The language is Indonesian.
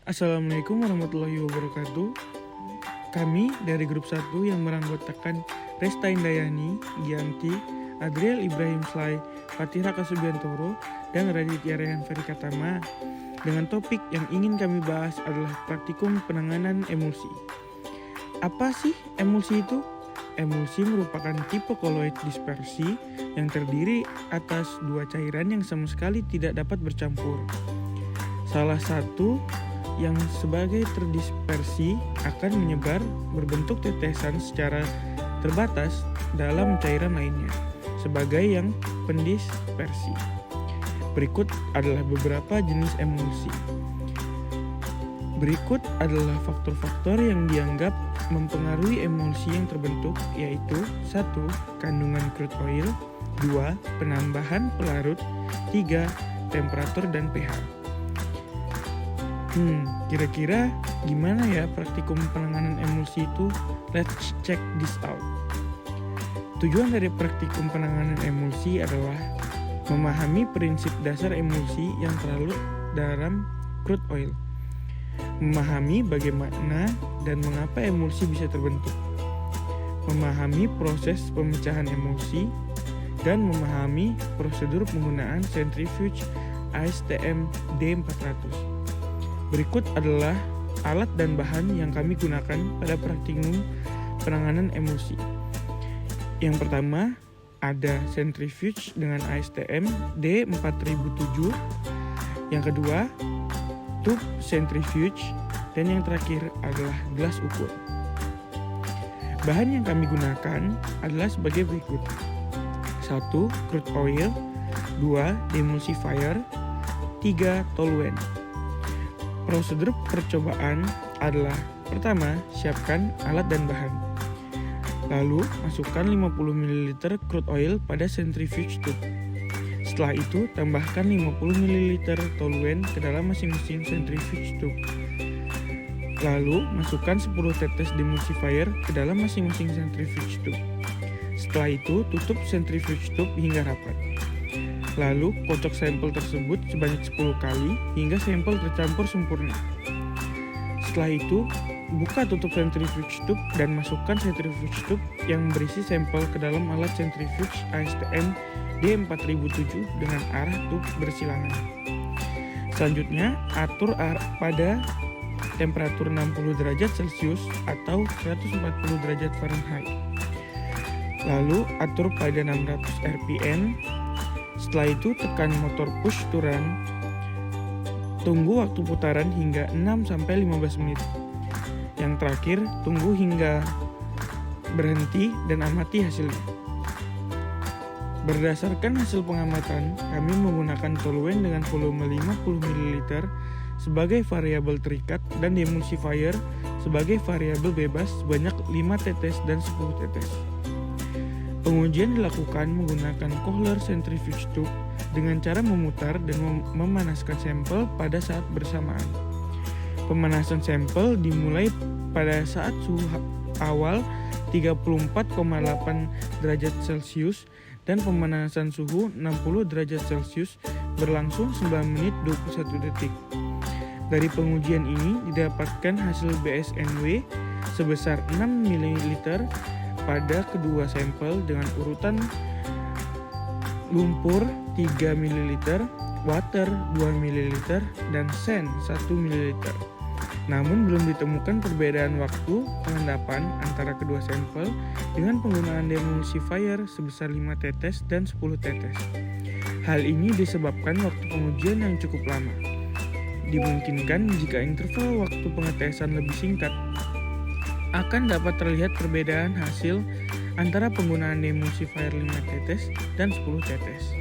Assalamualaikum warahmatullahi wabarakatuh. Kami dari grup 1 yang beranggotakan Resta Indayani, Gianti, Adriel Ibrahim Slay, Fatih Raka Subiantoro, dan Raditya Rehan Ferikatama. Dengan topik yang ingin kami bahas adalah praktikum penanganan emulsi. Apa sih emulsi itu? Emulsi merupakan tipe koloid dispersi yang terdiri atas dua cairan yang sama sekali tidak dapat bercampur. Salah satu yang sebagai terdispersi akan menyebar berbentuk tetesan secara terbatas dalam cairan lainnya sebagai yang pendispersi. Berikut adalah beberapa jenis emulsi. Berikut adalah faktor-faktor yang dianggap mempengaruhi emulsi yang terbentuk, yaitu 1. Kandungan crude oil, 2. Penambahan pelarut, 3. Temperatur dan pH. Kira-kira gimana ya praktikum penanganan emulsi itu? Let's check this out. Tujuan dari praktikum penanganan emulsi adalah memahami prinsip dasar emulsi yang terlarut dalam crude oil, memahami bagaimana dan mengapa emulsi bisa terbentuk, memahami proses pemecahan emulsi, dan memahami prosedur penggunaan centrifuge ASTM D400. Berikut adalah alat dan bahan yang kami gunakan pada praktikum penanganan emulsi. Yang pertama, ada centrifuge dengan ASTM D4007. Yang kedua, tube centrifuge. Dan yang terakhir adalah gelas ukur. Bahan yang kami gunakan adalah sebagai berikut. 1. Crude oil, 2. Demulsifier, 3. Toluene. Prosedur percobaan adalah: pertama, siapkan alat dan bahan. Lalu, masukkan 50 ml crude oil pada centrifuge tube. Setelah itu, tambahkan 50 ml toluene ke dalam masing-masing centrifuge tube. Lalu, masukkan 10 tetes demulsifier ke dalam masing-masing centrifuge tube. Setelah itu, tutup centrifuge tube hingga rapat. Lalu, kocok sampel tersebut sebanyak 10 kali hingga sampel tercampur sempurna. Setelah itu, buka tutup centrifuge tube dan masukkan centrifuge tube yang berisi sampel ke dalam alat centrifuge ASTM D4007 dengan arah tube bersilangan. Selanjutnya, atur pada temperatur 60 derajat Celcius atau 140 derajat Fahrenheit. Lalu, atur pada 600 rpm. Setelah itu, tekan motor push to run. Tunggu waktu putaran hingga 6-15 menit. Yang terakhir, tunggu hingga berhenti dan amati hasilnya. Berdasarkan hasil pengamatan, kami menggunakan toluene dengan volume 50 ml sebagai variabel terikat dan demulsifier sebagai variabel bebas sebanyak 5 tetes dan 10 tetes. Pengujian dilakukan menggunakan Kohler centrifuge tube dengan cara memutar dan memanaskan sampel pada saat bersamaan. Pemanasan sampel dimulai pada saat suhu awal 34,8 derajat Celcius dan pemanasan suhu 60 derajat Celcius berlangsung 9 menit 21 detik. Dari pengujian ini didapatkan hasil BSNW sebesar 6 ml pada kedua sampel dengan urutan lumpur 3 ml, water 2 ml, dan sand 1 ml. Namun belum ditemukan perbedaan waktu pengendapan antara kedua sampel dengan penggunaan demulsifier sebesar 5 tetes dan 10 tetes. Hal ini disebabkan waktu pengujian yang cukup lama. Dimungkinkan jika interval waktu pengetesan lebih singkat, akan dapat terlihat perbedaan hasil antara penggunaan demulsifier 5 tetes dan 10 tetes.